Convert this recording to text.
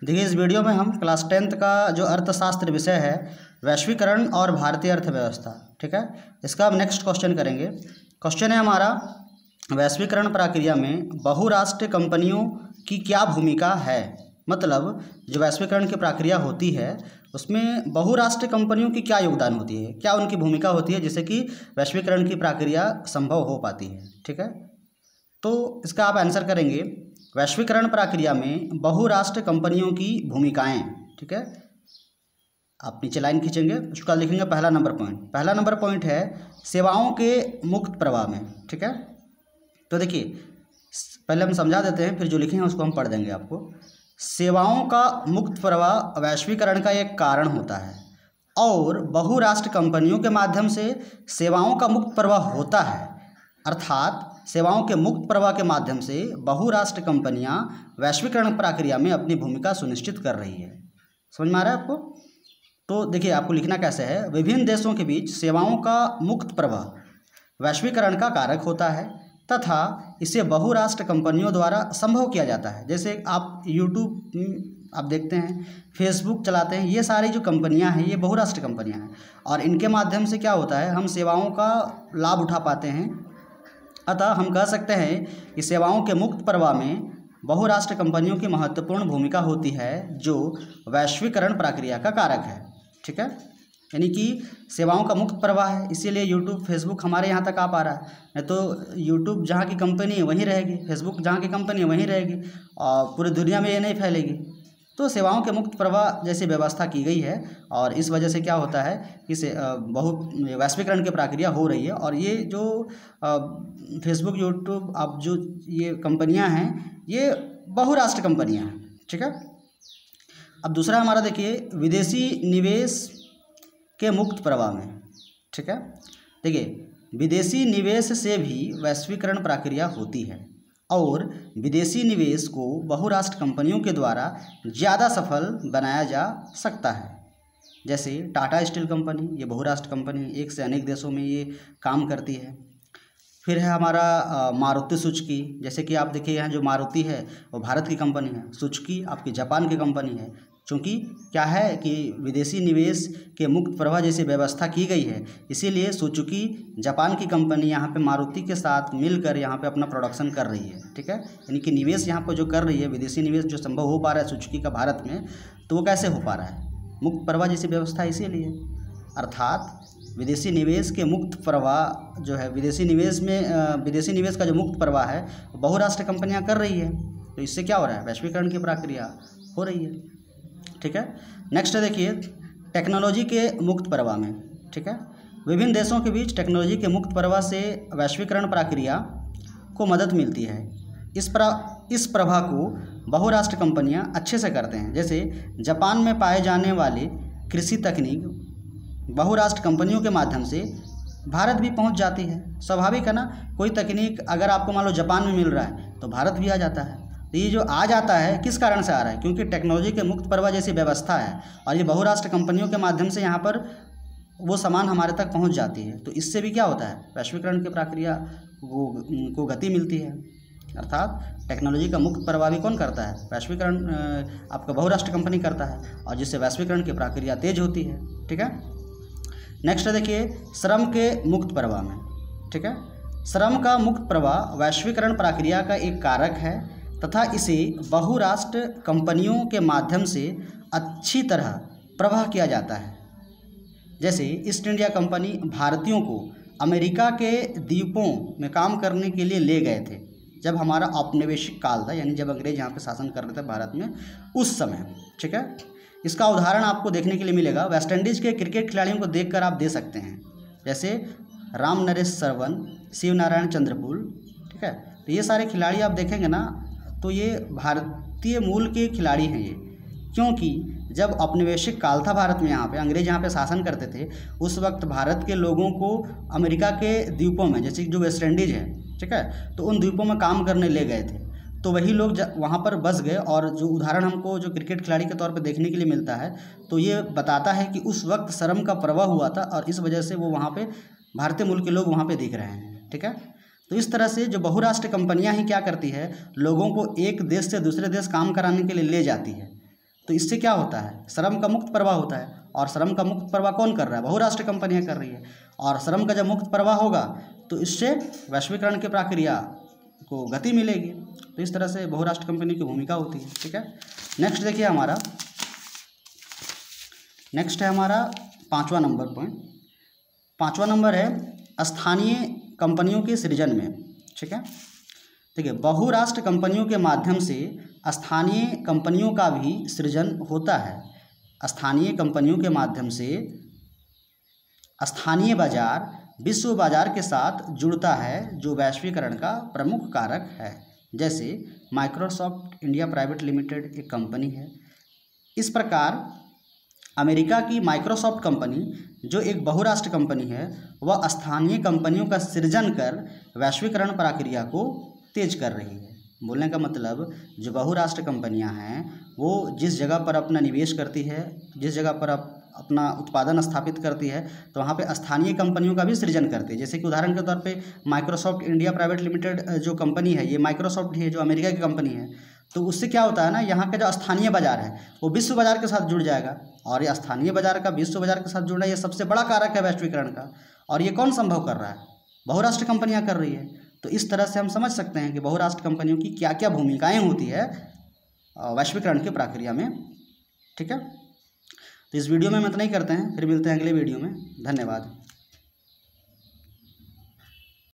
देखिए, इस वीडियो में हम क्लास 10th का जो अर्थशास्त्र विषय है, वैश्वीकरण और भारतीय अर्थव्यवस्था, ठीक है, इसका हम नेक्स्ट क्वेश्चन करेंगे। क्वेश्चन है हमारा, वैश्वीकरण प्रक्रिया में बहुराष्ट्रीय कंपनियों की क्या भूमिका है। मतलब जो वैश्वीकरण की प्रक्रिया होती है उसमें बहुराष्ट्रीय कंपनियों की क्या योगदान होती है, क्या उनकी भूमिका होती है जिससे कि वैश्वीकरण की प्रक्रिया संभव हो पाती है। ठीक है, तो इसका आप आंसर करेंगे वैश्वीकरण प्रक्रिया में बहुराष्ट्रीय कंपनियों की भूमिकाएं। ठीक है, आप नीचे लाइन खींचेंगे, उसका लिखेंगे पहला नंबर पॉइंट है सेवाओं के मुक्त प्रवाह में। ठीक है, तो देखिए पहले हम समझा देते हैं, फिर जो लिखे हैं उसको हम पढ़ देंगे आपको। सेवाओं का मुक्त प्रवाह वैश्वीकरण का एक कारण होता है और बहुराष्ट्रीय कंपनियों के माध्यम से सेवाओं का मुक्त प्रवाह होता है। अर्थात सेवाओं के मुक्त प्रवाह के माध्यम से बहुराष्ट्रीय कंपनियां वैश्वीकरण प्रक्रिया में अपनी भूमिका सुनिश्चित कर रही है। समझ में आ रहा है आपको? तो देखिए आपको लिखना कैसे है, विभिन्न देशों के बीच सेवाओं का मुक्त प्रवाह वैश्वीकरण का कारक होता है तथा इसे बहुराष्ट्रीय कंपनियों द्वारा संभव किया जाता है। जैसे आप यूट्यूब आप देखते हैं, फेसबुक चलाते हैं, ये सारी जो कंपनियां हैं ये बहुराष्ट्रीय कंपनियां हैं और इनके माध्यम से क्या होता है, हम सेवाओं का लाभ उठा पाते हैं। अतः हम कह सकते हैं कि सेवाओं के मुक्त प्रवाह में बहुराष्ट्रीय कंपनियों की महत्वपूर्ण भूमिका होती है जो वैश्वीकरण प्रक्रिया का कारक है। ठीक है, यानी कि सेवाओं का मुक्त प्रवाह है, इसीलिए यूट्यूब फेसबुक हमारे यहाँ तक आ पा रहा है। नहीं तो यूट्यूब जहाँ की कंपनी है वहीं रहेगी, फेसबुक जहाँ की कंपनी है वहीं रहेगी और पूरी दुनिया में ये नहीं फैलेगी। तो सेवाओं के मुक्त प्रवाह जैसी व्यवस्था की गई है और इस वजह से क्या होता है कि वैश्वीकरण की प्रक्रिया हो रही है। और ये जो फेसबुक, यूट्यूब, अब जो ये कंपनियां हैं ये बहुराष्ट्रीय कंपनियां हैं। ठीक है, अब दूसरा हमारा देखिए विदेशी निवेश के मुक्त प्रवाह में। ठीक है, देखिए विदेशी निवेश से भी वैश्वीकरण प्रक्रिया होती है और विदेशी निवेश को बहुराष्ट्रीय कंपनियों के द्वारा ज़्यादा सफल बनाया जा सकता है। जैसे टाटा स्टील कंपनी, ये बहुराष्ट्रीय कंपनी, एक से अनेक देशों में ये काम करती है। फिर है हमारा मारुति सुजुकी, जैसे कि आप देखिए यहाँ जो मारुति है वो भारत की कंपनी है, सुजुकी आपकी जापान की कंपनी है। क्योंकि क्या है कि विदेशी निवेश के मुक्त प्रवाह जैसी व्यवस्था की गई है, इसीलिए सुजुकी जापान की कंपनी यहाँ पे मारुति के साथ मिलकर यहाँ पे अपना प्रोडक्शन कर रही है। ठीक है, यानी कि निवेश यहाँ पर जो कर रही है, विदेशी निवेश जो संभव हो पा रहा है सुजुकी का भारत में, तो वो कैसे हो पा रहा है, मुक्त प्रवाह जैसी व्यवस्था इसीलिए। अर्थात विदेशी निवेश के मुक्त प्रवाह जो है, विदेशी निवेश का जो मुक्त प्रवाह है बहुराष्ट्रीय कंपनियां कर रही है, तो इससे क्या हो रहा है, वैश्वीकरण की प्रक्रिया हो रही है। ठीक है, नेक्स्ट देखिए टेक्नोलॉजी के मुक्त प्रवाह में। ठीक है, विभिन्न देशों के बीच टेक्नोलॉजी के मुक्त प्रवाह से वैश्वीकरण प्रक्रिया को मदद मिलती है। इस प्रवाह को बहुराष्ट्रीय कंपनियां अच्छे से करते हैं। जैसे जापान में पाए जाने वाले कृषि तकनीक बहुराष्ट्रीय कंपनियों के माध्यम से भारत भी पहुंच जाती है। स्वाभाविक है ना, कोई तकनीक अगर आपको मान लो जापान में मिल रहा है तो भारत भी आ जाता है। तो ये जो आ जाता है किस कारण से आ रहा है, क्योंकि टेक्नोलॉजी के मुक्त प्रवाह जैसी व्यवस्था है और ये बहुराष्ट्रीय कंपनियों के माध्यम से यहाँ पर वो सामान हमारे तक पहुँच जाती है। तो इससे भी क्या होता है, वैश्वीकरण की प्रक्रिया को गति मिलती है। अर्थात टेक्नोलॉजी का मुक्त प्रवाह भी कौन करता है, वैश्वीकरण आपका बहुराष्ट्रीय कंपनी करता है और जिससे वैश्वीकरण की प्रक्रिया तेज होती है। ठीक है, नेक्स्ट देखिए श्रम के मुक्त प्रवाह में। ठीक है, श्रम का मुक्त प्रवाह वैश्वीकरण प्रक्रिया का एक कारक है तथा इसे बहुराष्ट्रीय कंपनियों के माध्यम से अच्छी तरह प्रवाह किया जाता है। जैसे ईस्ट इंडिया कंपनी भारतीयों को अमेरिका के द्वीपों में काम करने के लिए ले गए थे जब हमारा औपनिवेशिक काल था, यानी जब अंग्रेज यहाँ पे शासन कर रहे थे भारत में उस समय। ठीक है, इसका उदाहरण आपको देखने के लिए मिलेगा, वेस्ट इंडीज़ के क्रिकेट खिलाड़ियों को देखकर आप दे सकते हैं, जैसे राम नरेश सरवन, शिव नारायण चंद्रपुल। ठीक है, तो ये सारे खिलाड़ी आप देखेंगे ना तो ये भारतीय मूल के खिलाड़ी हैं ये, क्योंकि जब औपनिवेशिक काल था भारत में, यहाँ पे अंग्रेज यहाँ पे शासन करते थे, उस वक्त भारत के लोगों को अमेरिका के द्वीपों में, जैसे जो वेस्ट इंडीज़ है, ठीक है, तो उन द्वीपों में काम करने ले गए थे। तो वही लोग वहाँ पर बस गए और जो उदाहरण हमको जो क्रिकेट खिलाड़ी के तौर पे देखने के लिए मिलता है, तो ये बताता है कि उस वक्त श्रम का प्रवाह हुआ था और इस वजह से वो वहाँ पे भारतीय मूल के लोग वहाँ पे दिख रहे हैं। ठीक है, तो इस तरह से जो बहुराष्ट्रीय कंपनियां ही क्या करती है, लोगों को एक देश से दूसरे देश काम कराने के लिए ले जाती है। तो इससे क्या होता है, श्रम का मुक्त प्रवाह होता है, और श्रम का मुक्त प्रवाह कौन कर रहा है, बहुराष्ट्रीय कंपनियां कर रही है। और श्रम का जब मुक्त प्रवाह होगा तो इससे वैश्वीकरण की प्रक्रिया को गति मिलेगी। तो इस तरह से बहुराष्ट्रीय कंपनी की भूमिका होती है। ठीक है, नेक्स्ट देखिए हमारा, नेक्स्ट है हमारा 5वां नंबर पॉइंट। 5वां नंबर है स्थानीय कंपनियों के सृजन में। ठीक है, देखिए बहुराष्ट्रीय कंपनियों के माध्यम से स्थानीय कंपनियों का भी सृजन होता है। स्थानीय कंपनियों के माध्यम से स्थानीय बाजार विश्व बाजार के साथ जुड़ता है, जो वैश्वीकरण का प्रमुख कारक है। जैसे माइक्रोसॉफ्ट इंडिया प्राइवेट लिमिटेड एक कंपनी है। इस प्रकार अमेरिका की माइक्रोसॉफ्ट कंपनी जो एक बहुराष्ट्रीय कंपनी है, वह स्थानीय कंपनियों का सृजन कर वैश्वीकरण प्रक्रिया को तेज कर रही है। बोलने का मतलब जो बहुराष्ट्रीय कंपनियां हैं वो जिस जगह पर अपना निवेश करती है, जिस जगह पर अपना उत्पादन स्थापित करती है, तो वहाँ पे स्थानीय कंपनियों का भी सृजन करती है। जैसे कि उदाहरण के तौर पे माइक्रोसॉफ्ट इंडिया प्राइवेट लिमिटेड जो कंपनी है, ये माइक्रोसॉफ्ट है जो अमेरिका की कंपनी है, तो उससे क्या होता है ना, यहाँ का जो स्थानीय बाजार है वो विश्व बाजार के साथ जुड़ जाएगा। और ये स्थानीय बाजार का विश्व बाजार के साथ जुड़ना ये सबसे बड़ा कारक है वैश्वीकरण का। और ये कौन संभव कर रहा है, बहुराष्ट्रीय कंपनियां कर रही है। तो इस तरह से हम समझ सकते हैं कि बहुराष्ट्रीय कंपनियों की क्या क्या भूमिकाएं होती है वैश्वीकरण की प्रक्रिया में। ठीक है, तो इस वीडियो में हम इतना ही करते हैं, फिर मिलते हैं अगले वीडियो में। धन्यवाद।